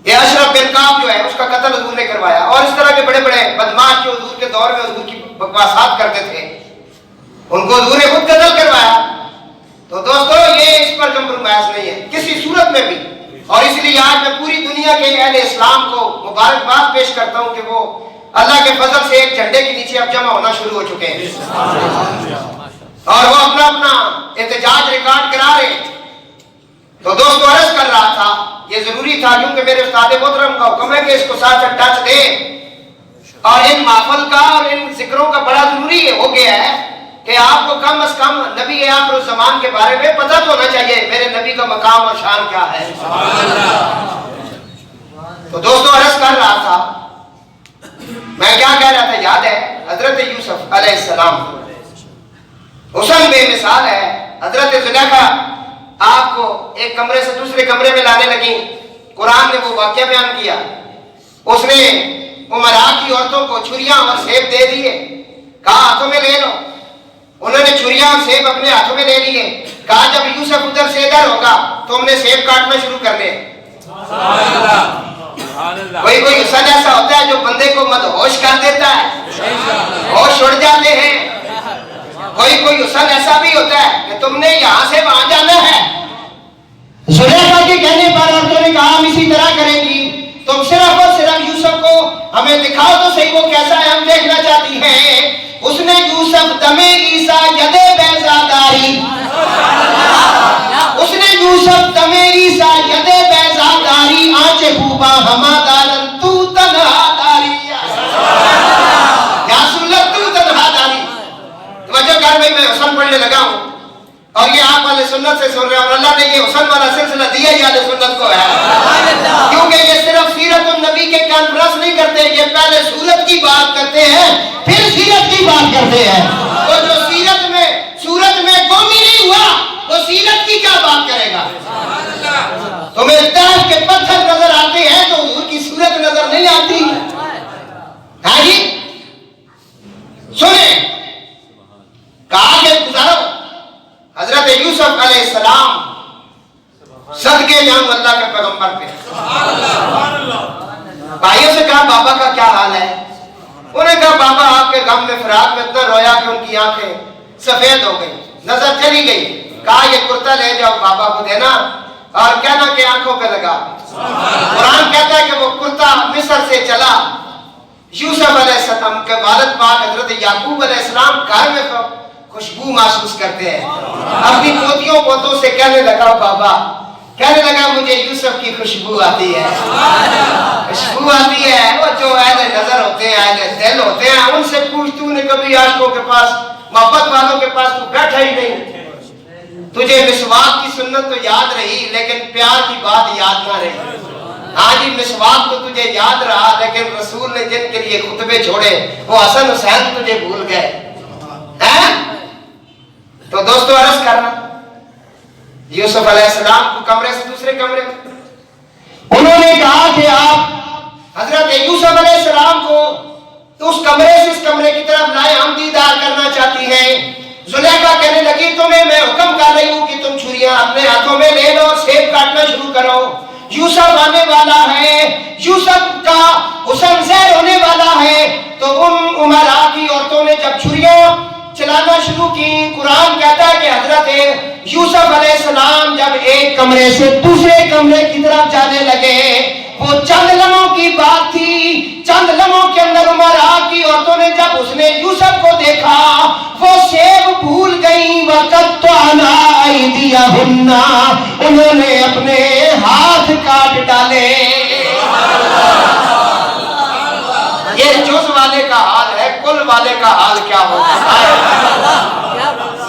یہ اشرف بن کعب جو ہے اس کا قتل حضور نے کروایا, اور اس طرح کے بڑے بڑے بدماش جو حضور کے دور میں حضور کی بکواسات کرتے تھے ان کو حضور نے خود قتل کروایا. تو دوستو یہ اس پر کمپرومائز نہیں ہے کسی صورت میں بھی, اور اس لیے آج میں پوری دنیا کے اہل اسلام کو مبارکباد پیش کرتا ہوں کہ وہ اللہ کے فضل سے ایک جھنڈے کے نیچے اب جمع ہونا شروع ہو چکے ہیں, اور وہ اپنا اپنا احتجاج ریکارڈ کرا رہے ہیں. تو دوستو عرض کر رہا تھا یہ ضروری تھا, کیونکہ میرے استاد محترم کا حکم ہے کہ اس کو ساتھ ساتھ ٹچ دیں, اور ان محفل کا اور ان ذکروں کا بڑا ضروری ہو گیا ہے کہ آپ کو کم از کم نبی آخر الزمان کے بارے میں پتہ تو ہونا چاہیے, میرے نبی کا مقام اور شان کیا ہے. تو دوستو عرض کر رہا تھا, میں کیا کہہ رہا تھا یاد ہے, حضرت یوسف علیہ السلام حسن بے مثال ہے. حضرت زلیخا آپ کو ایک کمرے سے دوسرے کمرے میں لانے لگی, قرآن نے وہ واقعہ بیان کیا, اس نے عمراء کی عورتوں کو چھریاں اور سیب دے دیے, کہا ہاتھوں میں لے لو. انہوں نے چھریاں اور سیب اپنے ہاتھوں میں لے لیے, کہا جب یوسف ادھر سے ادھر ہوگا تو ہم نے سیب کاٹنا شروع کر دے. کوئی کوئی حسن ایسا ہوتا ہے جو بندے کو مدہوش کر دیتا ہے, ہوش اڑ جاتے ہیں. کوئی کوئی حسن ایسا بھی ہوتا ہے کہ تم نے یہاں سے وہاں جانا ہے. زلیخا کے کہنے پر عورتوں نے کہا ہم اسی طرح کریں گی, تم صرف اور صرف یوسف کو ہمیں دکھاؤ تو صحیح وہ کیسا ہے, ہم دیکھنا چاہتی ہیں. اس نے یوسف دمے عیسیٰ یدے بیضاداری, اس نے یوسف دمے عیسیٰ یدے بیضاداری, آنچ خوبا ہما دارن تو تنہا داری, یا سلط تو تنہا داری. توجہ کر بھائی, میں حسن پڑھنے لگا ہوں اور یہ آپ والے سنت سے سن رہے ہیں, اور اللہ نے یہ حسن والا سلسلہ دیا ہی والے سنت کو ہے, کیونکہ یہ صرف سیرت النبی کے کانفرنس نہیں کرتے, یہ پہلے سورت کی بات کرتے ہیں پھر سیرت کی بات کرتے برف کے پتھر نظر آتے ہیں تو حضور کی صورت نظر نہیں آتی. ہاں جی سنیں کہا کہ گزارو حضرت یوسف علیہ السلام صدقے جاؤں اللہ کے پیغمبر پہ. بھائیوں سے کہا بابا کا کیا حال ہے؟ انہوں نے کہا بابا آپ کے غم میں فراق میں اتنا رویا کہ ان کی آنکھیں سفید ہو گئی, نظر چلی گئی. کہا یہ کرتا لے جاؤ بابا کو دینا اور کہنا کہ آنکھوں پہ لگا. قرآن کہتا ہے کہ وہ کرتا مصر سے چلا. یوسف علیہ السلام کے والد پاک حضرت یعقوب علیہ السلام گھر میں خوشبو محسوس کرتے ہیں. اپنی پوتیوں پوتوں سے کہنے لگا بابا, کہنے لگا مجھے یوسف کی خوشبو آتی ہے, خوشبو آتی ہے. وہ جو اہل نظر ہوتے ہیں اہل دل ہوتے ہیں ان سے پوچھ تو نے کبھی عاشقوں کے پاس محبت والوں کے پاس تو بیٹھا ہی نہیں. تجھے مسواک کی سنت تو یاد رہی لیکن پیار کی بات یاد نہ رہی. ہاں جی مسواک تو تجھے یاد رہا لیکن رسول نے جن کے لیے خطبے چھوڑے وہ حسن حسین تجھے بھول گئے ہیں. تو دوستو عرض کرنا یوسف علیہ السلام کو کمرے سے دوسرے کمرے میں انہوں نے کہا کہ آپ حضرت یوسف علیہ السلام کو تو اس کمرے سے اس کمرے کی طرف لائے, ہم دیدار کرنا چاہتی ہیں. زلیخا کہنے لگی تمہیں میں حکم کر رہی ہوں کہ تم چھریاں اپنے ہاتھوں میں لے لو, سیب کاٹنا شروع کرو. یوسف آنے والا ہے, یوسف کا حسن زہر ہونے والا ہے. تو ان امراء کی عورتوں نے جب چھریاں چلانا شروع کی, قرآن کہتا ہے کہ حضرت یوسف علیہ السلام جب ایک کمرے سے دوسرے کمرے کی طرف جانے لگے, وہ چند لمحوں کی بات تھی, چند لمحوں کے اندر امراء کی عورتوں نے جب اس نے یوسف کو دیکھا وہ سیب بھول گئی. وَقَطَّعْنَا أَيْدِيَهُنَّ, انہوں نے اپنے ہاتھ کاٹ ڈالے. یہ جز والے کا حال ہے, کل والے کا حال کیا ہوگا؟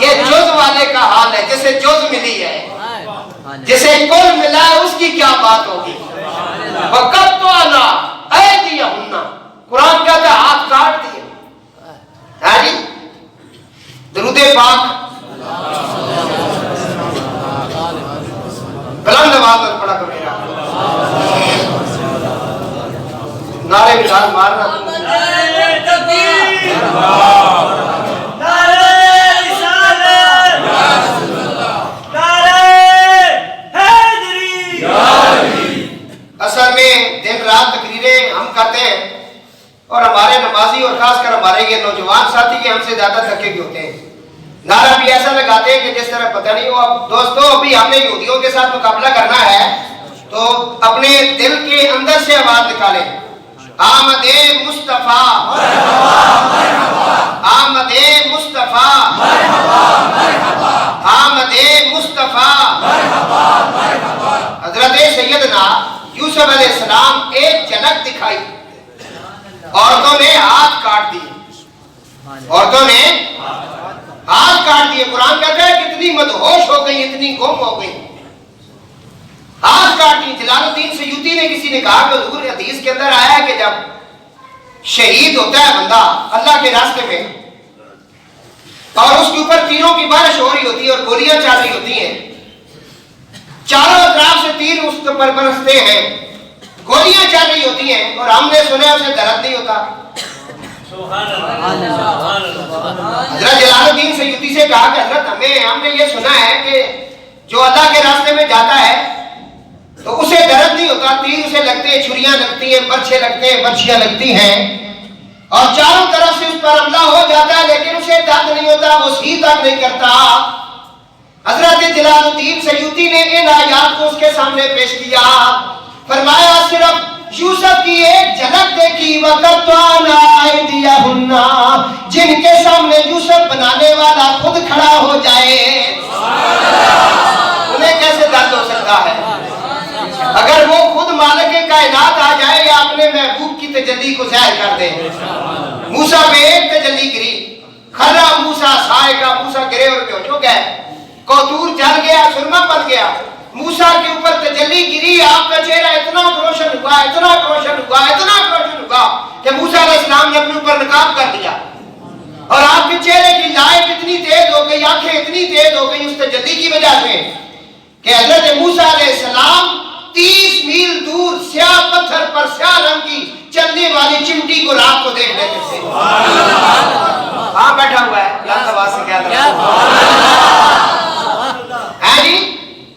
یہ جز والے کا حال ہے, جسے جز ملی ہے, جسے کل ملا ہے اس کی کیا بات ہوگی؟ وَقَطَّعْنَا أَيْدِيَهُنَّ, قرآن کہتا ہے ہاتھ کاٹ دیے. ہے جی درود پاک بلند آواز میں پڑھا کرو میرا نعرے بلال مارنا. نعرے تکبیر, نعرے رسالت, نعرے حیدری. اصل میں دن رات تقریریں ہم کرتے ہیں اور ہمارے نمازی اور خاص کر ہمارے یہ نوجوان ساتھی کے ہم سے زیادہ تھکے بھی ہوتے ہیں. نعرہ بھی ایسا لگاتے ہیں کہ جس طرح پتہ نہیں ہو. اب دوستو ابھی ہم نے یہودیوں کے ساتھ مقابلہ کرنا ہے تو اپنے دل کے اندر سے آواز نکالیں, آمد مصطفیٰ آمد مصطفیٰ آمد مصطفیٰ. حضرت سیدنا یوسف علیہ السلام ایک جھلک دکھائی, عورتوں نے ہاتھ کاٹ دیے, عورتوں نے ہاتھ کاٹ دیے. قرآن کہتا ہے کتنی مدہوش ہو گئی, اتنی گم ہو گئی, ہاتھ کاٹ دی. جلال الدین سیوطی نے کسی نے کہا کہ حضور حدیث کے اندر آیا ہے کہ جب شہید ہوتا ہے بندہ اللہ کے راستے میں اور اس کے اوپر تیروں کی بارش ہو رہی ہوتی ہے اور گولیاں چل رہی ہوتی ہیں, چاروں اطراف سے تیر اس پر برستے ہیں, گولیاں چل رہی ہوتی ہیں اور ہم نے سنا اسے درد نہیں ہوتا. حضرت جلال الدین سیوطی سے کہا کہ حضرت ہم نے یہ سنا ہے کہ جو اللہ کے راستے میں جاتا ہے تو اسے درد نہیں ہوتا, تیر اسے لگتے ہیں, چھریاں لگتی ہیں, برچھے لگتے ہیں, برچھیاں لگتی ہیں اور چاروں طرف سے اس پر حملہ ہو جاتا ہے لیکن اسے درد نہیں ہوتا, وہ سی تک نہیں کرتا. حضرت جلال الدین سیوطی نے ان آیات کو اس کے سامنے پیش کیا, فرمایا صرف یوسف کی ایک جھلک دیکھی, وَقَطَّعْنَا أَيْدِيَهُنَّ, جن کے سامنے یوسف بنانے والا خود کھڑا ہو جائے انہیں کیسے درد ہو سکتا ہے؟ اگر وہ خود مالک کائنات آ جائے یا اپنے محبوب کی تجلی کو ظاہر کر دے. موسیٰ پہ ایک تجلی گری, خرا موسیٰ سائقہ, موسیٰ گرے اور بے ہوش ہو گئے, کوتور جل گیا, سرما بن گیا. موسیٰ کے اوپر تجلی گری, آپ کا چہرہ اتنا روشن ہوا, اتنا روشن ہوا, اتنا روشن ہوا کہ موسیٰ علیہ السلام نے اپنے اوپر نقاب کر دیا اور آپ کے چہرے کی لائٹ اتنی تیز ہو گئی, آنکھیں اتنی تیز ہو گئی اس تجلی کی وجہ سے کہ حضرت موسیٰ علیہ السلام 30 میل دور سیاہ پتھر پر سیاہ رنگ کی چلنے والی چمٹی کو رات کو دیکھ لیتے تھے. کہاں بیٹھا ہوا ہے؟ اللہ تبارک سے کیا ہے جی.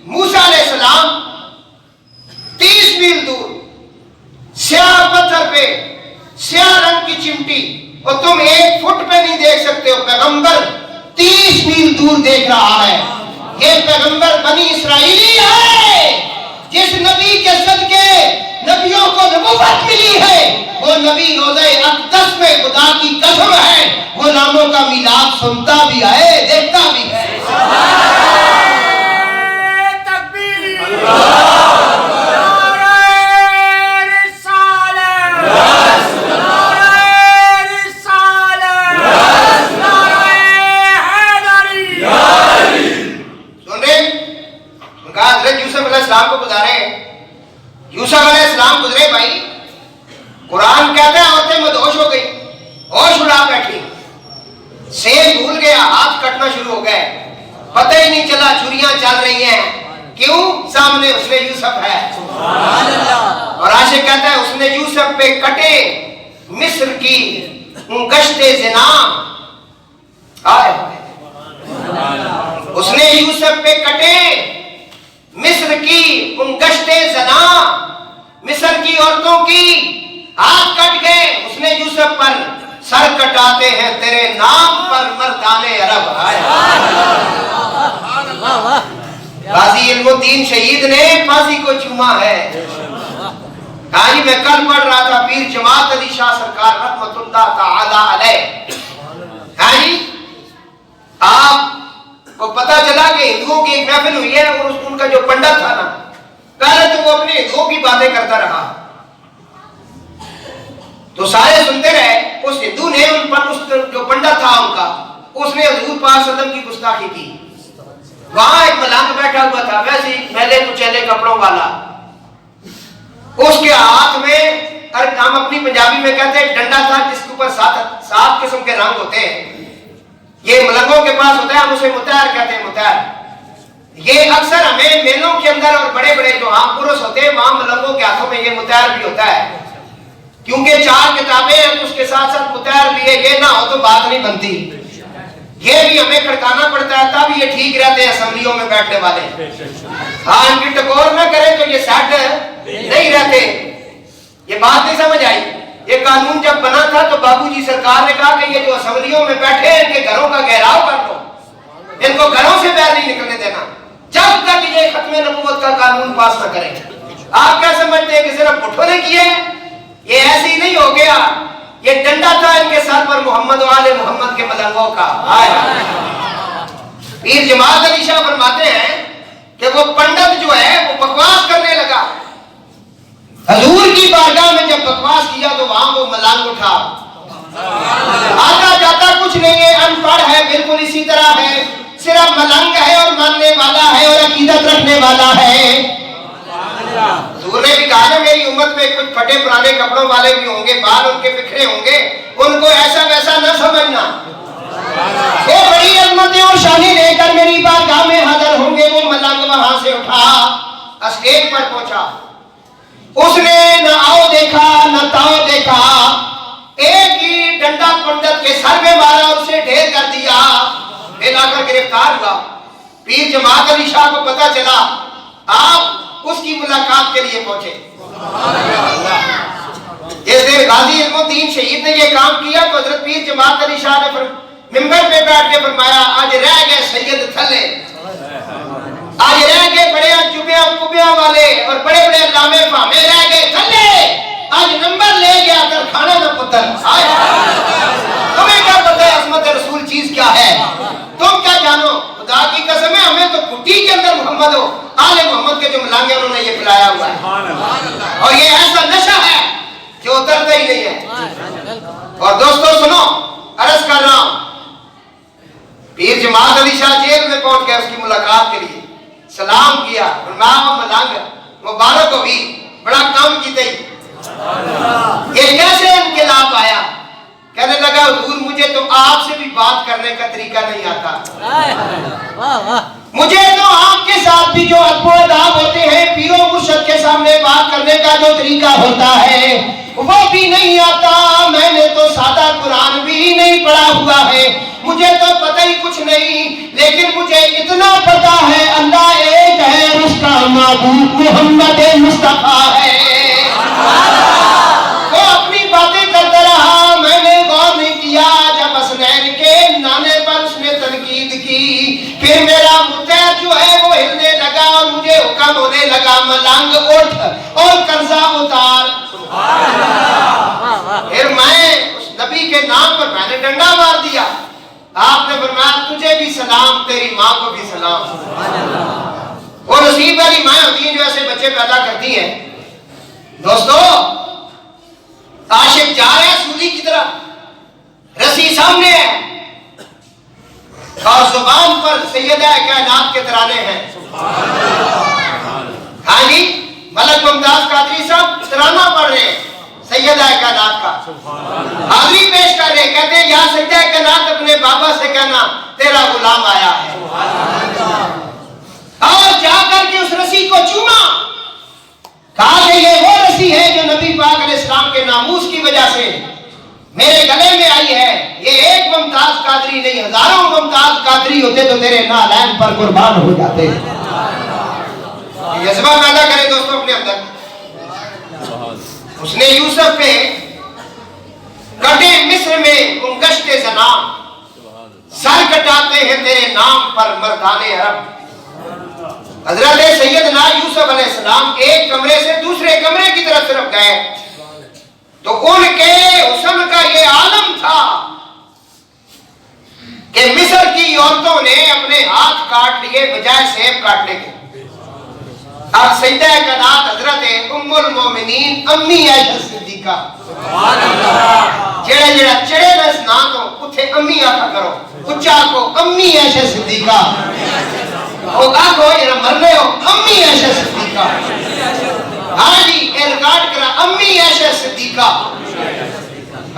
موسیٰ علیہ السلام 30 میل دور سیاہ پتھر پہ سیاہ رنگ کی چمٹی، اور تم 1 فٹ پہ نہیں دیکھ سکتے ہو. پیغمبر 30 میل دور دیکھ رہا ہے. یہ پیغمبر بنی اسرائیلی ہے جس نبی کے صدقے نبیوں کو نبوت ملی ہے. وہ نبی روزہ اقدس میں خدا کی قسم ہے غلاموں کا میلاد سنتا بھی ہے، دیکھتا بھی ہے. یوسف علیہ السلام گزرے بھائی. قرآن کہتا ہے عورتیں مدہوش ہو گئی، ہوش اڑا بیٹھی. سیب بھول گیا، ہاتھ کٹنا شروع ہو گئے، پتہ ہی نہیں چلا چھریاں چل رہی ہیں. کیوں؟ سامنے اس نے یوسف ہے. اور عاشق کہتا ہے اس نے یوسف پہ کٹے مصر کی گشت زنا. اس نے یوسف پہ کٹے مصر کی گشت زنا، مصر کی عورتوں کی ہاتھ کٹ گئے. اس نے یوسف پر سر کٹاتے ہیں تیرے نام پر مردانے عرب. غازی علم الدین شہید نے پھانسی کو چوما ہے. ہاں جی، میں کل پڑھ رہا تھا پیر جماعت علی شاہ سرکار رحمت اللہ تعالی علیہ. ہاں جی، آپ کو پتا چلا کہ ہندوؤں کی ایک محفل ہوئی ہے اور ان کا جو پنڈت تھا نا، پہلے تو وہ اپنے ہندوؤں کی باتیں کرتا رہا تو سارے سنتے رہے. اس ہندو نے ان پر اس جو پنڈت تھا ان کا، اس نے حضور پاک صلی اللہ علیہ وسلم کی گستاخی کی. وہاں ایک ملنگ بیٹھا ہوا تھا ویسے ہی میلے کچیلے کپڑوں والا. اس کے ہاتھ میں، ہم اپنی پنجابی میں کہتے ہیں ڈنڈا تھا جس کے اوپر 7 قسم کے رنگ ہوتے ہیں. یہ ملنگوں کے پاس ہوتا ہے، ہم اسے متحر کہتے ہیں. متحر یہ اکثر ہمیں میلوں کے اندر اور بڑے بڑے جو عام پرس ہوتے ہیں وہاں ملنگوں کے ہاتھوں میں یہ متحر بھی ہوتا ہے، کیونکہ 4 کتابیں ہیں تو اس کے ساتھ ساتھ متحر بھی ہے. یہ نہ ہو تو بات نہیں بنتی. یہ بھی ہمیں کھڑکانا پڑتا ہے تب یہ ٹھیک رہتے ہیں اسمبلیوں میں بیٹھنے والے. ہاں ان کی ٹکور نہ کرے تو یہ سیٹ نہیں رہتے. یہ بات نہیں سمجھ آئی. یہ قانون جب بنا تھا تو بابو جی سرکار نے کہا کہ یہ جو اسمبلیوں میں بیٹھے ہیں ان کے گھروں کا گھیراؤ کر دو، ان کو گھروں سے باہر نہیں نکلنے دینا جب تک یہ ختم نبوت کا قانون پاس نہ کریں. آپ کیا سمجھتے ہیں کہ صرف بھٹو نے کیے؟ یہ ایسے ہی نہیں ہو گیا. یہ ڈنڈا تھا ان کے سر پر محمد و آل محمد کے ملنگوں کا. پیر جماعت علی شاہ فرماتے ہیں کہ وہ پنڈت جو ہے وہ بکواس کرنے لگا. حضور کی بارگاہ میں جب بکواس کیا تو وہاں وہ ملنگ اٹھا. آتا جاتا کچھ نہیں ہے، ان پڑھ ہے، بالکل اسی طرح ہے، صرف ملنگ ہے اور ماننے والا ہے اور عقیدت رکھنے والا ہے. حضور نے بھی کہا نا میری امت میں کچھ پھٹے پرانے کپڑوں والے بھی ہوں گے، بال ان کے بکھرے ہوں گے، ان کو ایسا ویسا نہ سمجھنا. وہ بڑی عظمتیں اور شانیں لے کر میری بارگاہ میں حاضر ہوں گے. وہ ملنگ وہاں سے اٹھا، اسٹیج پر پہنچا. اس نے نہ آؤ دیکھا نہ تاؤ دیکھا، ایک ہی ڈنڈا پنڈت کے سر میں مارا اور اسے ڈھیر کر دیا. پھر آ کر گرفتار ہوا. پیر جماعت علی شاہ کو پتا چلا، آپ اس کی ملاقات کے لیے پہنچے. جس دن غازی علم الدین شہید نے یہ کام کیا تو حضرت پیر جماعت علی شاہ نے ممبر پہ بیٹھ کے فرمایا آج رہ گئے سید تھلے، آج رہ گئے بڑے چوبیاں کبیاں والے اور بڑے بڑے علامے فہمے رہ گئے تھلے. آج نمبر لے گیا کر کھانا نہ پتر. تمہیں کیا پتہ ہے عظمت رسول چیز کیا ہے؟ تم کیا جانو؟ خدا کی قسم ہے ہمیں تو کٹی کے اندر محمد ہو آل محمد کے جو ملانگے انہوں نے یہ پلایا ہوا ہے اور یہ ایسا نشہ ہے جو اترتا ہی نہیں ہے. اور دوستو سنو، عرض کر رہا ہوں، پیر جماعت علی شاہ جیل میں پہنچ گیا اس کی ملاقات کے لیے. سلام کیا، فرمایا ملانگ مبارک ہو بھی بڑا کام کیتے ہی. یہ کیسے انقلاب آیا؟ کہنے لگا حضور مجھے تو آپ سے بھی بات کرنے کا طریقہ نہیں آتا، مجھے تو آپ کے ساتھ بھی جو ادب و آداب ہوتے ہیں، پیر و مرشد کے سامنے بات کرنے کا جو طریقہ ہوتا ہے وہ بھی نہیں آتا. میں نے تو سادہ قرآن بھی نہیں پڑھا ہوا ہے، مجھے تو پتہ ہی کچھ نہیں، لیکن مجھے اتنا پتا ہے اللہ ایک ہے، اس کا معبود محمد مصطفیٰ ہے. وہ اپنی باتیں کرتا رہا، میں نے غور نہیں کیا. جب حسنین کے نانے پر اس نے تنقید کی، پھر میرا متحد جو ہے وہ ہلنے لگا اور مجھے حکم ہونے لگا ملنگ اٹھ اور قرضہ اتار. پھر میں اس نبی کے نام پر میں نے ڈنڈا مار دیا. آپ نے فرمایا تجھے بھی سلام، تیری ماں کو بھی سلام. وہ نصیب والی ماں ہوتی ہیں جو ایسے بچے پیدا کرتی ہیں. دوستو عاشق جا رہے ہیں سولی کی طرف، رسی سامنے ہے اور زبان پر سیدہ کائنات کے ترانے ہیں. ہاں جی، ملک ممتاز قادری صاحب ترانہ پڑھ رہے ہیں سیدہ کائنات کا، حاضری پیش کر رہے ہیں. کہتے ہیں یا سیدہ کائنات اپنے بابا سے کہنا تیرا غلام آیا ہے. اور جا کر کے اس رسی کو چوما، کہا کہ یہ وہ رسی ہے جو نبی پاک علیہ السلام کے ناموس کی وجہ سے میرے گلے میں آئی ہے. یہ ایک ممتاز قادری نہیں، ہزاروں ممتاز قادری ہوتے تو تیرے نالین پر قربان ہو جاتے. جذبہ پیدا کرے دوستوں اپنے اندر. اس نے یوسف پہ کٹے مصر میں گشت زنا، سر کٹاتے ہیں تیرے نام پر مردان عرب. حضرت سیدنا یوسف علیہ السلام ایک کمرے سے دوسرے کمرے کی طرف صرف گئے تو ان کے حسن کا یہ عالم تھا کہ مصر کی عورتوں نے اپنے ہاتھ کاٹ لیے بجائے سیب کاٹنے کے. اب سیدہ کائنات حضرت ام المومنین امی عائشہ صدیقہ جڑا جڑا چڑے نہ اس نا تو اتھے امی آکھا کرو، اچھا کو امی عائشہ صدیقہ، وہ آگو یہ مرنے ہو امی عائشہ صدیقہ. ہاں جی اے ریکارڈ کرا امی عائشہ صدیقہ.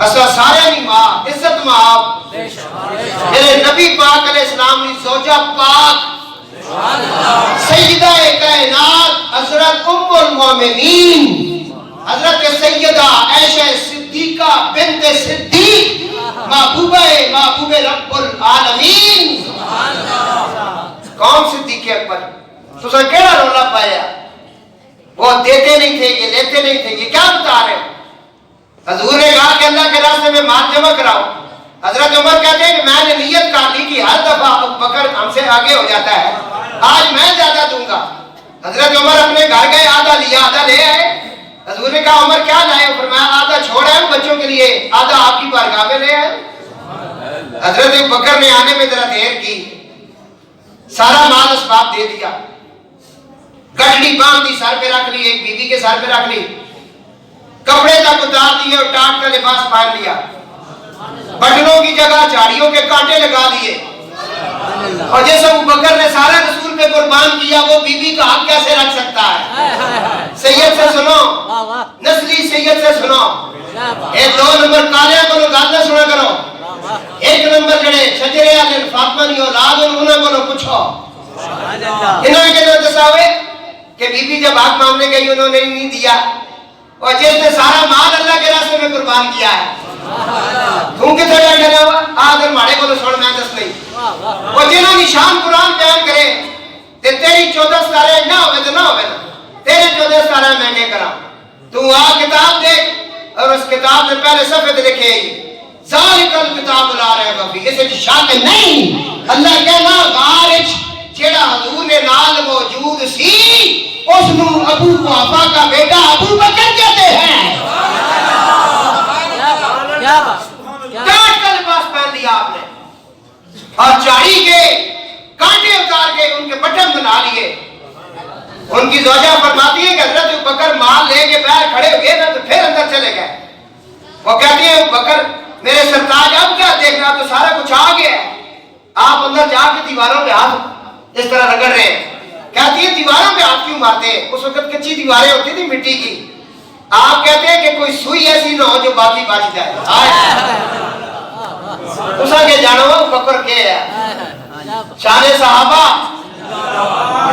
اسا سارے نہیں ماں عزت ماں آپ میرے نبی پاک علیہ السلام نے زوجہ پاک سیدہ کائنات حضرت ام المومنین حضرت سیدہ عائشہ صدیقہ بنت صدیق محبوب رب العالمین. کون صدیق اکبر؟ تو سر کیڑا رولا پایا؟ وہ دیتے نہیں تھے، یہ لیتے نہیں تھے، یہ کیا بتا رہے ہو؟ حضور نے کہا کہ اللہ کے راستے میں مال جمع کراؤ. حضرت عمر کہتے ہیں کہ میں نے نیت کر لی کہ ہر دفعہ ابو بکر ہم سے آگے ہو جاتا ہے، آج میں زیادہ دوں گا. حضرت عمر اپنے گھر گئے، آدھا لیا آدھا لے آئے. حضور نے کہا عمر کیا لائے؟ فرمایا آدھا چھوڑ آئے بچوں کے لیے، آدھا آپ کی بارگاہ میں لے آئے. حضرت بکر نے آنے میں ذرا دیر کی، سارا مال اسباب دے دیا، گٹڑی باندھ دی، سر پہ رکھ لی، ایک بیوی کے سر پہ رکھ لی، کپڑے تک اتار دیے اور ٹاٹ کا لباس پہن لیا، بٹنوں کی جگہ جھاڑیوں کے کانٹے لگا دیے. اور جیسے ابو بکر نے سارا رسول پہ قربان کیا، وہ بیوی کا حق کیسے رکھ سکتا ہے؟ سید سے سنو، نسلی سید سے سنو. ایک دو نمبر تاریاں کو گل نہ سنا کرو. ایک نمبر جڑے شجرے والے فاطمہ دی اولاد انہوں کو پوچھو. انہوں نے دساوے کہ بی بی جب حق مانگنے گئی انہوں نے نہیں دیا، اور جس نے سارا مال اللہ کے راستے میں قربان کیا ہے. تم کتنے بیٹھے ہوا آدر ماڑے کو تو سن میں دس نہیں. وہ جنہوں نشان قرآن بیان کرے تے تیری 14 ستارے نہ ہوئے تو نہ ہوئے نا، تیرے 14 ستارے میں کیا کرا. تو آ کتاب دیکھ اور اس کتاب میں پہلے صفحے تے لکھے ذالک الکتاب لا ریب فیہ، اسے شک نہیں. اللہ کہنا غارج جیڑا حضور نے نال موجود سی اس نو ابو قحافہ کا بیٹا ابو بکر کہتے ہیں. کاٹ کا لباس پہن لیا آپ نے اور چاڑی کے کانٹے اتار کے ان کے بٹن بنا لیے. ان کی زوجہ فرماتی ہے کہ حضرت بکر مال لے کے باہر کھڑے ہوئے نا تو پھر اندر چلے گئے. وہ کہتی ہے بکر میرے سرتاج اب کیا دیکھنا، تو سارا کچھ آ گیا ہے. آپ اندر جا کے دیواروں پہ ہاتھ اس طرح رگڑ رہے ہیں. کہتی ہے دیواروں پہ ہاتھ کیوں مارتے ہیں؟ اس وقت کچی دیواریں ہوتی تھی مٹی کی. آپ کہتے ہیں کہ کوئی سوئی ایسی نہ ہو جو باقی بچ جائے. اس کے جانو بکر کے ہے شان صحابہ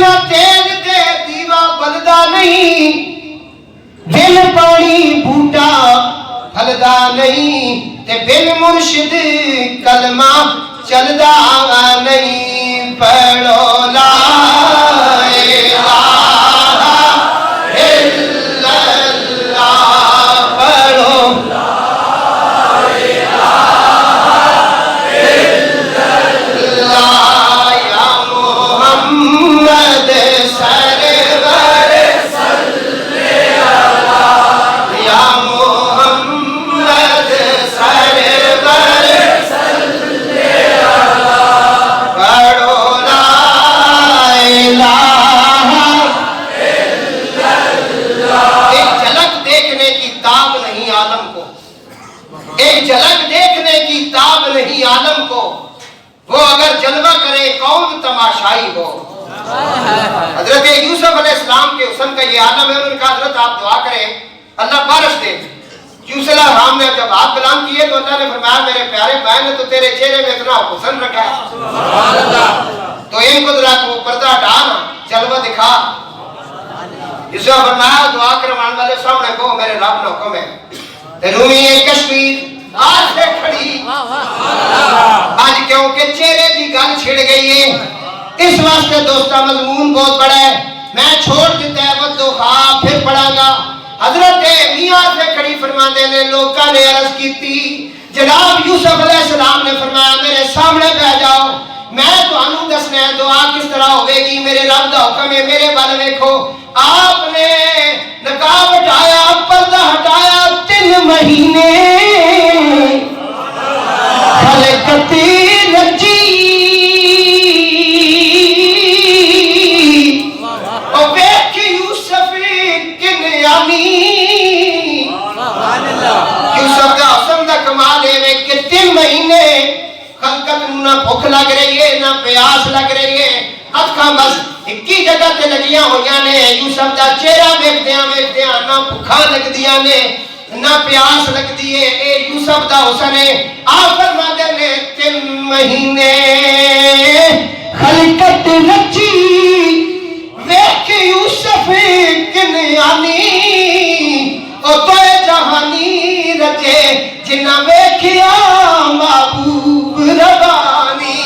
بنا تیل دے دیوا بلدا نہیں، بن پانی بوٹا پھلدا نہیں، تے بن مرشد کلمہ چلدا نہیں، پڑھو لا الہ الا اللہ، پڑھو ایک جھلک دیکھنے کی تاب نہیں عالم کو، وہ اگر جلوہ کرے کون تماشائی ہو۔ حضرت یوسف علیہ السلام کے حسن کا یہ عالم ہے، انہوں نے کہا حضرت آپ دعا کریں اللہ بارش دے۔ یوسف علیہ السلام نے جب ہاتھ بلند کیے تو اللہ نے فرمایا میرے پیارے میں نے تو تیرے چہرے میں اتنا حسن رکھا ہے، تو ان کو ذرا وہ پردہ ہٹانا، جلوہ دکھا۔ یوسف فرمایا دعا کروانے والے سامنے کو میرے رب نے حکم ہے، رومی کشمیر آج سے کھڑی، آج کیونکہ چہرے کی گل چھڑ گئی ہے، اس واسطے دوستہ مضمون بہت بڑا ہے، میں چھوڑ دیتا ہے وقت و خواب پھر پڑھا گا۔ حضرت میاں سے کھڑی فرمانے نے لوگوں نے عرض کی تھی، جناب یوسف علیہ السلام نے فرمایا میرے سامنے بہ جاؤ، میں تو انہوں دسنا ہے دعا کس طرح ہوئے گی، میرے رب دا حکم ہے، میرے بال دیکھو۔ آپ نے نقاب ہٹایا، پردہ ہٹایا، 3 مہینے خلقتی رجی، او بیٹھ یوسف کنیانی، یوسف دا حسن دا کمال ہے کہ 3 مہینے خلقت نہ بھوک لگ رہی ہے نہ پیاس لگ رہی ہے، اکھاں بس ایک جگہ تے لگیاں ہویاں نے، یوسف دا چہرہ ویکھدیاں ویکھدیاں نہ بھوکاں لگدیاں نے نہ پیاس لگدی ہے، اے یوسف دا حسن ہے۔ آپ فرماتے نے 3 مہینے خلقت رچی، ویکھ یوسف کنیانی، او توئے جہانی رچے جنہ ویکھیا محبوب ربانی۔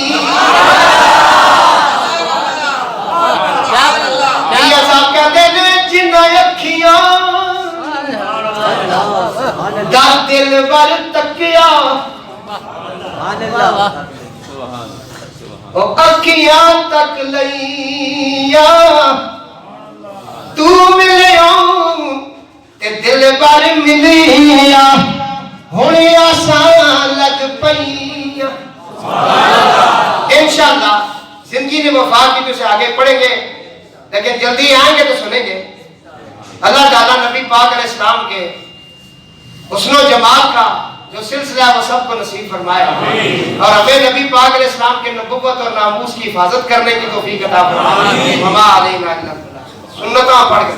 یہ صاحب کہتے ہیں جنہ اکھیاں دا دل ور تکیا، او اکھیاں تک لئیا، تو ملیا تے دل بر ملیا، ہونی آسان لگ پئیا۔ انشاءاللہ زندگی نے وفا کی تو سے آگے پڑھیں گے، لیکن جلدی آئیں گے تو سنیں گے۔ اللہ تعالیٰ نبی پاک علیہ السلام کے حسن و جمال کا جو سلسلہ ہے وہ سب کو نصیب فرمائے، اور ہمیں نبی پاک علیہ السلام کے نبوت اور ناموس کی حفاظت کرنے کی توفیق عطا فرمائے۔ وما علینا الا البلاغ۔ سنتوں پڑھ کے